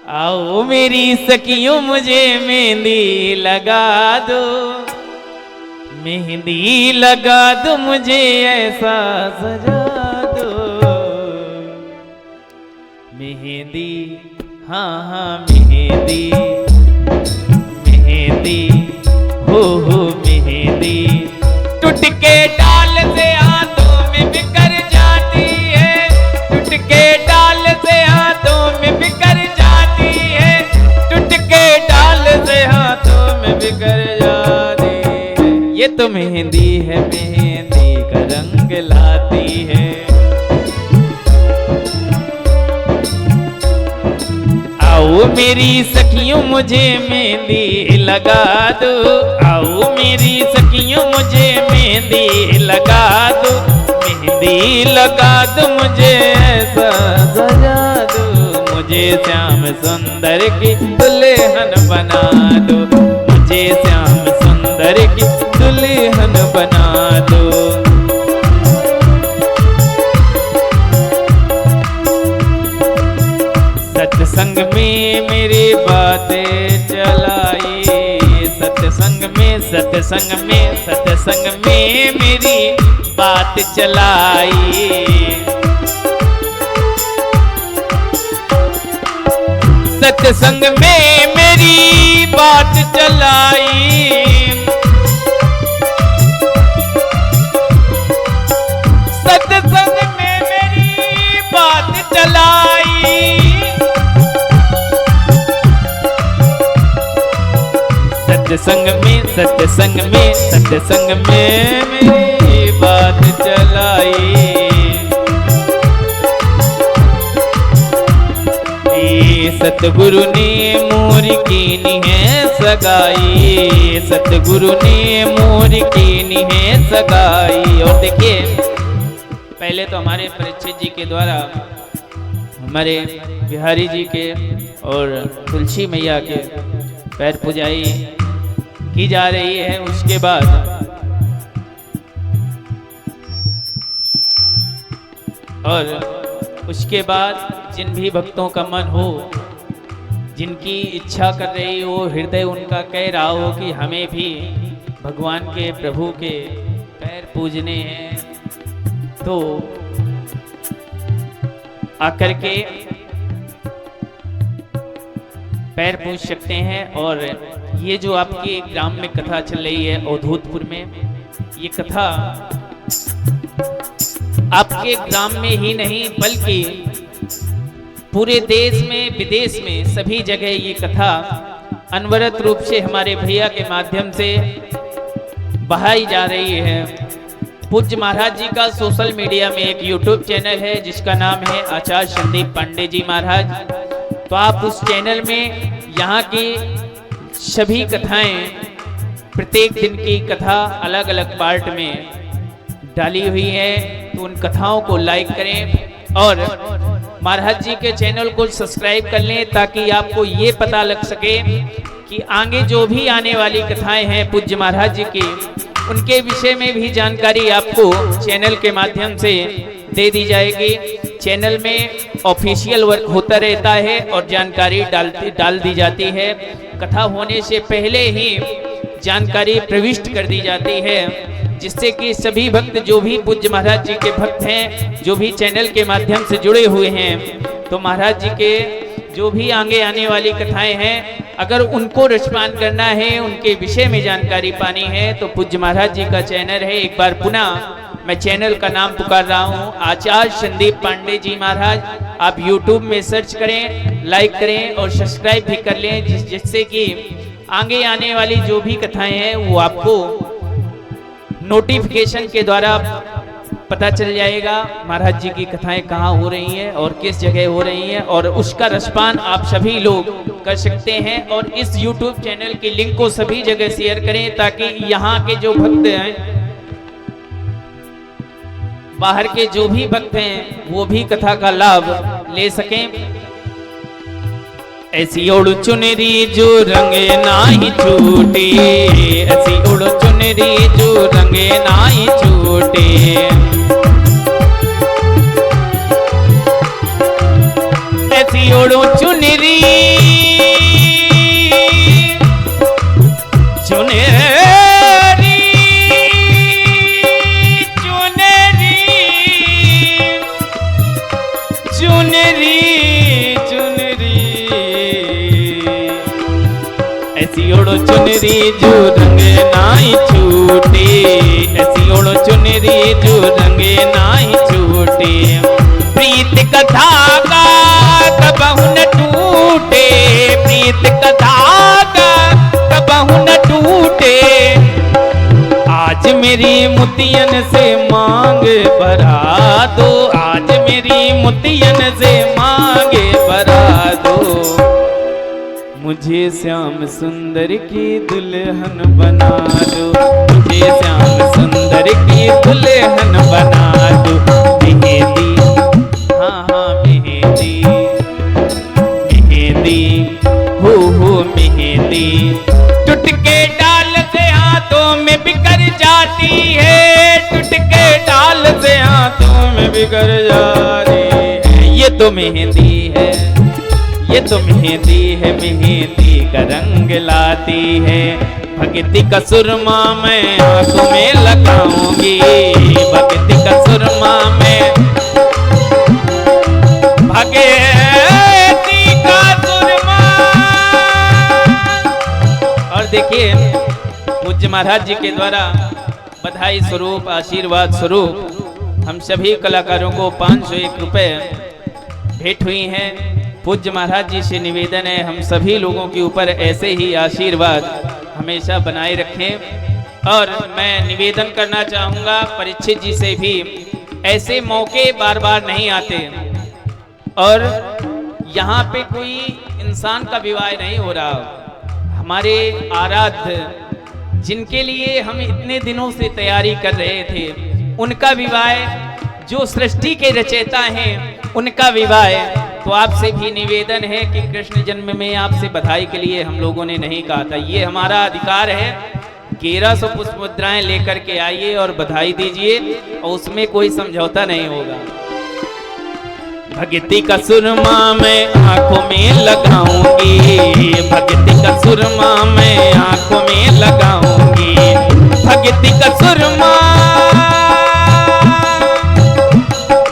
आओ मेरी सखियों मुझे मेहंदी लगा दो, मेहंदी लगा दो मुझे ऐसा सजा दो। मेहंदी हाँ हाँ मेहंदी, मेहंदी हो मेहंदी टूट के डाल से हाथों में बिखर जाती है, टूट के डाल से हाथों में बिखर जाती है, टूट के डाल से हाथों में बिखर जाती है। ये तो मेहंदी है, मेहंदी का रंग लाती है। आओ मेरी सखियों मुझे मेहंदी लगा दो, आओ मेरी सखियों मुझे मेहंदी लगा दो, मेहंदी लगा दो मुझे ऐसा सजा दो, मुझे श्याम सुंदर की दुल्हन बना दो, मुझे श्याम सुंदर की दुल्हन बना दो। सत्संग में मेरी बातें चलाई, सत्संग में सत्संग में सत्संग में मेरी बात चलाई, सत्संग में मेरी बात चलाई, सत्संग में मेरी बात चलाई, सत्संग में सत्संग में सत्संग में मेरी बात चलाई। सतगुरु ने मोर कीनी है सगाई, सतगुरु ने मोर कीनी है सगाई। और देखिए पहले तो हमारे परीक्षित जी के द्वारा हमारे बिहारी जी के और तुलसी मैया के पैर पुजाई की जा रही है। उसके बाद उसके बाद जिन भी भक्तों का मन हो, जिनकी इच्छा कर रही हो, हृदय उनका कह रहा हो कि हमें भी भगवान के प्रभु के पैर पूजने हैं, तो आकर के पैर पूज सकते हैं। और ये जो आपकी ग्राम में कथा चल रही है अवधूतपुर में, ये कथा आपके ग्राम में ही नहीं बल्कि पूरे देश में विदेश में सभी जगह ये कथा अनवरत रूप से हमारे भैया के माध्यम से बहाई जा रही है। पूज्य महाराज जी का सोशल मीडिया में एक यूट्यूब चैनल है जिसका नाम है आचार्य संदीप पांडे जी महाराज। तो आप उस चैनल में यहाँ की सभी कथाएं, प्रत्येक दिन की कथा अलग अलग पार्ट में डाली हुई है, तो उन कथाओं को लाइक करें और महाराज जी के चैनल को सब्सक्राइब कर लें, ताकि आपको ये पता लग सके कि आगे जो भी आने वाली कथाएं हैं पूज्य महाराज जी की, उनके विषय में भी जानकारी आपको चैनल के माध्यम से दे दी जाएगी। चैनल में ऑफिशियल वर्क होता रहता है और जानकारी डाल दी जाती है। कथा होने से पहले ही जानकारी प्रविष्ट कर दी जाती है, जिससे कि सभी भक्त जो भी पूज्य महाराज जी के भक्त हैं, जो भी चैनल के माध्यम से जुड़े हुए हैं, तो महाराज जी के जो भी आगे आने वाली कथाएं हैं, अगर उनको रिस्पॉन्ड करना है, उनके विषय में जानकारी पानी है, तो पूज्य महाराज जी का चैनल है। एक बार पुनः मैं चैनल का नाम पुकार रहा हूँ, आचार्य संदीप पांडे जी महाराज। आप यूट्यूब में सर्च करें, लाइक करें और सब्सक्राइब भी कर लें, जिससे कि आगे आने वाली जो भी कथाएं हैं वो आपको नोटिफिकेशन के द्वारा पता चल जाएगा। महाराज जी की कथाएं कहाँ हो रही हैं और किस जगह हो रही हैं, और उसका रिस्पॉन्स आप सभी लोग कर सकते हैं। और इस यूट्यूब चैनल की लिंक को सभी जगह शेयर करें, ताकि यहाँ के जो भक्त हैं, बाहर के जो भी भक्त हैं, वो भी कथा का लाभ ले सकें। ऐसी ओढ़ चुनरी जो रंगे नाही छूटे, ऐसी ओढ़ चुनरी जो रंगे नाही छूटे, ऐसी ओढ़ चुनरी ऐसी ओढ़ो चुनरी जो रंग नाई छूटे, ऐसी ओढ़ो चुनरी जो रंग नाई छूटे। प्रीत कथा का कबहु न टूटे, प्रीत कथा का कबहु न टूटे। आज मेरी मुतियन से मांग भरा दो, आज मेरी मुतियन से मांग भरा दो। मुझे श्याम सुंदर की दुल्हन बना दो, मुझे श्याम सुंदर की दुल्हन बना दो। मेहंदी, हाँ हाँ मेहंदी, मेहंदी हो मेहंदी। टुटके डाल से हाथों में बिखर जाती है, टुटके डाल से हाथों में बिखर जाती है। ये तो मेहंदी है, ये तो मेहंदी है, मेहंदी का रंग लाती है। भक्ति का सुरमा मैं आंखों में लगाऊंगी, भक्ति का सुरमा मैं, भक्ति का सुरमा। और देखिए पूज्य महाराज जी के द्वारा बधाई स्वरूप, आशीर्वाद स्वरूप हम सभी कलाकारों को 501 रुपए भेंट हुई हैं। पूज्य महाराज जी से निवेदन है हम सभी लोगों के ऊपर ऐसे ही आशीर्वाद हमेशा बनाए रखें। और मैं निवेदन करना चाहूँगा परीक्षित जी से भी, ऐसे मौके बार बार नहीं आते और यहाँ पे कोई इंसान का विवाह नहीं हो रहा। हमारे आराध्य जिनके लिए हम इतने दिनों से तैयारी कर रहे थे, उनका विवाह, जो सृष्टि के रचयिता हैं उनका विवाह। तो आपसे भी निवेदन है कि कृष्ण जन्म में आपसे बधाई के लिए हम लोगों ने नहीं कहा था, ये हमारा अधिकार है। 1100 पुष्प मुद्राएं लेकर के आइए और बधाई दीजिए, और उसमें कोई समझौता नहीं होगा। भक्ति का सुरमा मैं आंखों में लगाऊंगी, भक्ति का सुरमा मैं आंखों में लगाऊंगी। भक्ति का सुरमा,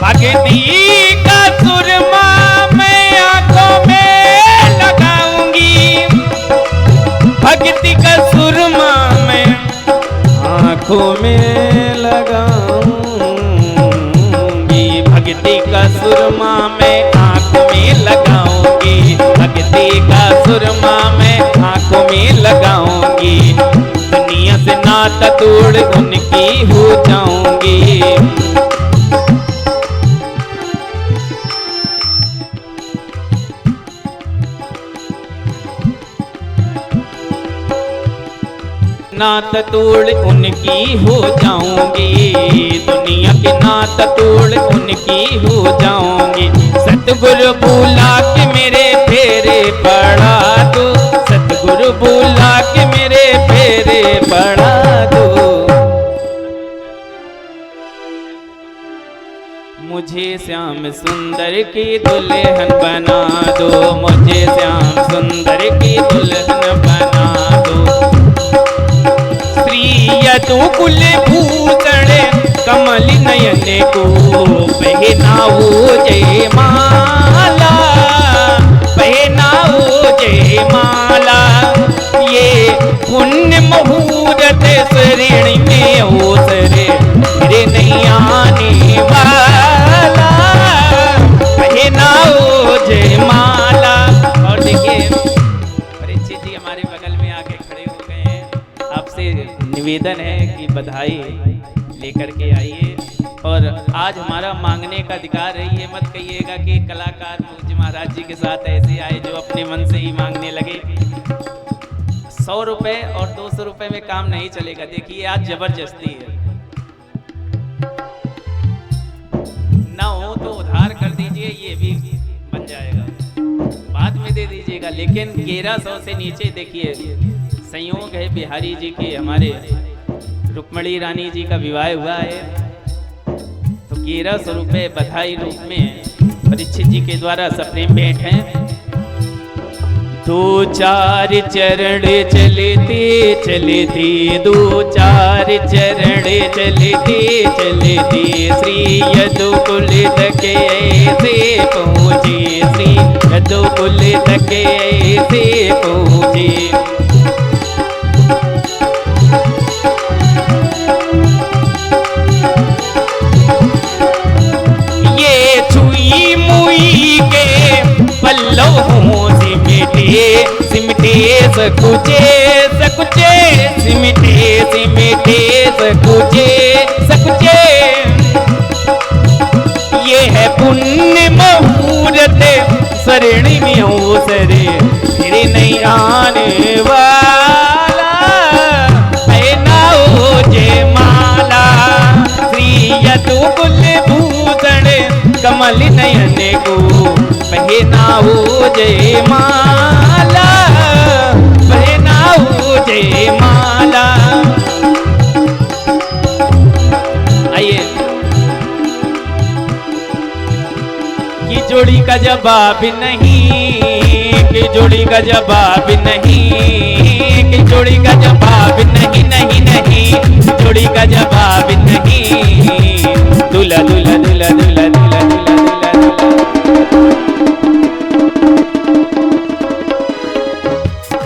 भक्ति का सुरमा मैं आंखों में लगाऊंगी, भक्ति का सुरमा मैं आंखों में लगाऊंगी। भक्ति का सुरमा मैं आंखों में लगाऊंगी, भक्ति का सुरमा मैं आंखों में लगाऊंगी। दुनिया से नाता तोड़ उनकी हो जाऊंगी। नात तोड़ उनकी हो जाऊंगी, दुनिया के नात तोड़ उनकी हो जाऊंगी। सतगुरु बुला के मेरे फेरे पड़ा दो, सतगुरु बुला के मेरे फेरे पड़ा दो। मुझे श्याम सुंदर की दुल्हन बना दो, मुझे श्याम सुंदर की दुल्हन बना दो। यदु कुल भूषण कमल नयन को पहनाओ जय माला, पहनाओ जय माला। ये पुण्य मुहूर्त श्रेणी में अवसर मेरे नहीं आने वाला, पहनाओ जय माला। और देखिए परीक्षित जी हमारे बगल में आके खड़े हो गए हैं, आपसे निवेदन है कि बधाई लेकर के आइए। और आज हमारा मांगने का अधिकार है, ये मत कहिएगा कि कलाकार पूज्य महाराज जी के साथ ऐसे आए जो अपने मन से ही मांगने लगे। 100 रुपए और 200 रुपए में काम नहीं चलेगा। देखिए आज जबरदस्ती है, ना हो तो उधार कर दीजिए, ये भी बन जाएगा, बाद में दे दीजिएगा। लेकिन 1100 से नीचे देखिए, संयोग है बिहारी जी के, हमारे रुक्मणी रानी जी का विवाह हुआ है, तो 1100 रुपये बधाई रूप में परीक्षित जी के द्वारा सप्रेम भेंट हैं। 2-4 चरण चलते चलते, 2-4 चरण चलते चलते, श्री यदुकुल तक ऐसे पहुँचे, श्री यदुकुल तक ऐसे पहुँचे। सिमटे सकुचे सकुचे, सिमटे सिमटे सकुचे सकुचे। ये है पुण्य मुहूर्त सरणी में अवसरे, फिर नहीं आने वाला पहनाओ जय माला। श्री यदु कुलभूषण कमल नयन को पहनाओ जय माला, पहनाओ जय माला। आइए, कि जोड़ी का जवाब नहीं, कि जोड़ी का जवाब नहीं, कि जोड़ी का जवाब नहीं नहीं नहीं, जोड़ी का जवाब नहीं। दूल्हा दूल्हा दूल्हा दूल्हा दूल्हा दूल्हा दूल्हा।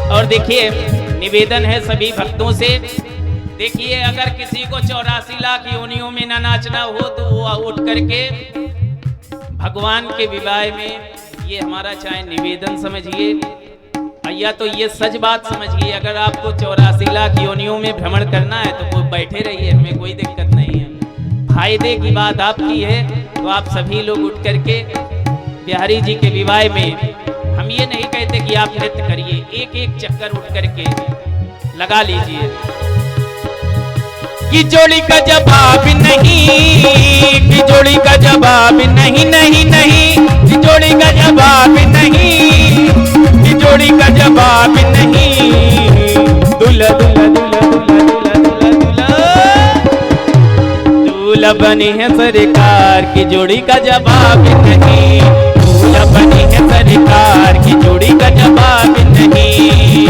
और देखिए, निवेदन है सभी भक्तों से। देखिए, अगर किसी को 84 लाख योनियों में ना नाचना हो तो वो उठ करके भगवान के विवाह में, ये हमारा चाहे निवेदन समझिए या तो ये सच बात समझिए। अगर आपको 84 लाख योनियों में भ्रमण करना है तो वो बैठे रहिए, हमें कोई दिक्कत नहीं है। फायदे की बात आपकी है तो आप सभी लोग उठ करके बिहारी जी के विवाह में, हम ये नहीं कहते कि आप नृत्य करिए, एक एक चक्कर उठ करके लगा लीजिए। कि जोड़ी का जवाब नहीं, कि जोड़ी का जवाब नहीं नहीं नहीं, कि जोड़ी का जवाब नहीं, कि जोड़ी का जवाब नहीं। दूल्हा दूल्हा दूल्हा दूल्हा दूल्हा दूल्हा दूल्हा बनी है सरकार की जोड़ी का जवाब नहीं। दूल्हा बनी है सरकार की जोड़ी का जवाब नहीं,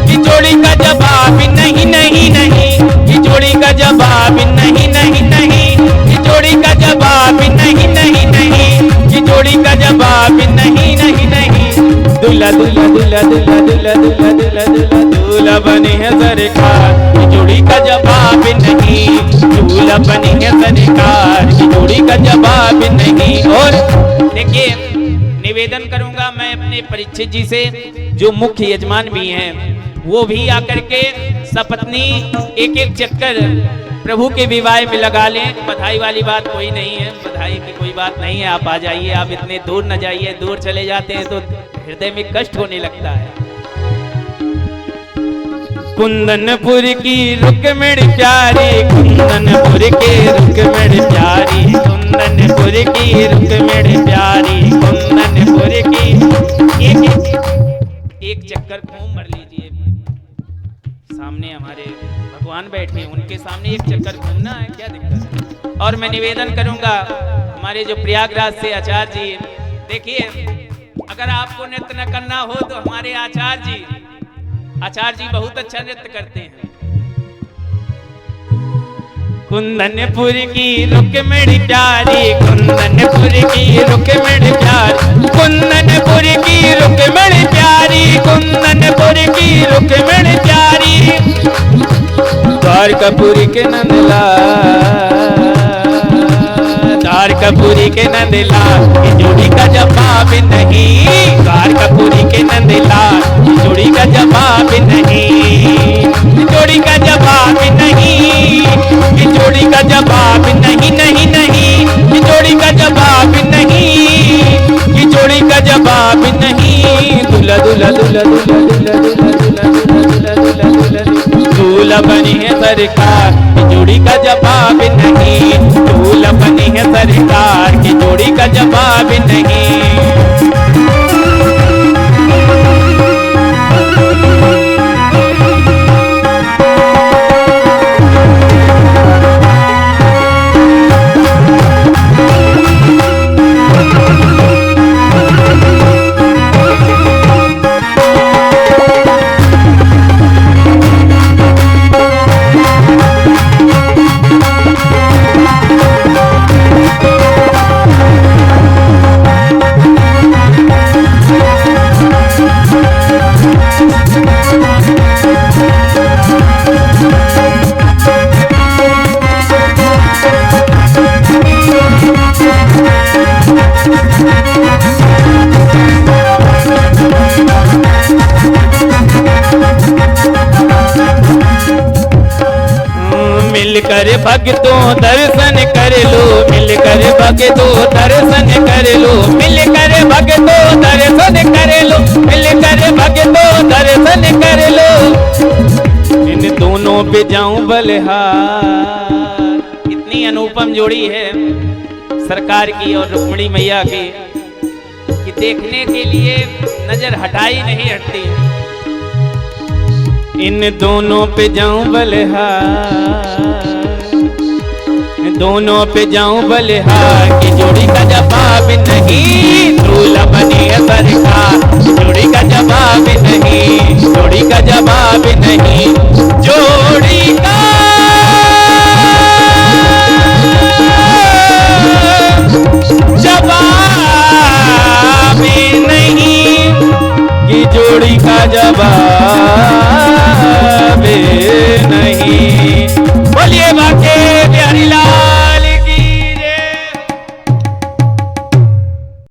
कि जोड़ी का जवाब नहीं नहीं नहीं, कि जोड़ी का जवाब नहीं नहीं नहीं, कि जोड़ी का जवाब नहीं नहीं नहीं, कि जोड़ी का जवाब नहीं नहीं नहीं। दूल्हा दूल्हा दूल्हा दूल्हा दूल्हा दूल्हा दूल्हा दूल्हा दूल्हा बनी है सरकार की जोड़ी का जवाब नहीं। दूल्हा बनी है सरकार की जोड़ी का जवाब नहीं। और देखिए, निवेदन करूंगा मैं अपने परीक्षित जी से, जो मुख्य यजमान भी हैं, वो भी आकर के सपत्नी एक एक चक्कर प्रभु के विवाह में लगा लें। बधाई वाली बात कोई नहीं है, बधाई की कोई बात नहीं है। आप आ जाइए, आप इतने दूर न जाइए, दूर चले जाते हैं तो हृदय में कष्ट होने लगता है। कुंदनपुर की रुक्मिणी प्यारी, कुंदनपुर के रुक्मिणी प्यारी, कुंदनपुर की रुक्मिणी प्यारी, कुंदनपुर की। एक चक्कर घूम मर लीजिए। सामने हमारे भगवान बैठे, उनके सामने एक चक्कर घूमना है, क्या दिक्कत है। और मैं निवेदन करूंगा हमारे जो प्रयागराज से आचार्य जी, देखिए, अगर आपको नृत्य न करना हो तो हमारे आचार्य जी बहुत अच्छा नृत्य करते हैं। कुंदनपुर की रुक्मिणी प्यारी, कुंदनपुर की रुक्मिणी प्यारी, कुंदनपुर की रुक्मिणी प्यारी, कुंदनपुर की रुक्मिणी प्यारी। द्वारकापुरी के नंदलाल, द्वारकापुरी के नंदलाल की जोड़ी का जवाब नहीं। द्वारकापुरी के नंदलाल की जोड़ी का जवाब नहीं, जोड़ी का जवाब नहीं, की जोड़ी का जवाब नहीं नहीं नहीं, की जोड़ी का जवाब नहीं, की जोड़ी का जवाब नहीं। दूल्हा दूल्हा दूल्हा दूल्हा दूल्हा दूल्हा दूल्हा दूल्हा दूल्हा दूल्हा बनी है सरकार की जोड़ी का जवाब नहीं। दूल्हा बनी है सरकार की जोड़ी का जवाब नहीं। मिलकर भक्तों दर्शन कर लो, मिलकर भक्तों दर्शन कर लो, मिलकर भक्तों दर्शन कर लो, मिलकर भक्तों दर्शन कर लो। इन दोनों पे जाऊं बलिहार। इतनी अनुपम जोड़ी है सरकार की और रुक्मिणी मैया की कि देखने के लिए नजर हटाई नहीं हटती। इन दोनों पे जाऊं बलिहार, दोनों पे जाऊं बलिहार की जोड़ी का जवाब नहीं, दूल्हा बनी है सरकार। जोड़ी का जवाब नहीं, जोड़ी का जवाब नहीं, जोड़ी का जवाब नहीं, कि जोड़ी का जवाब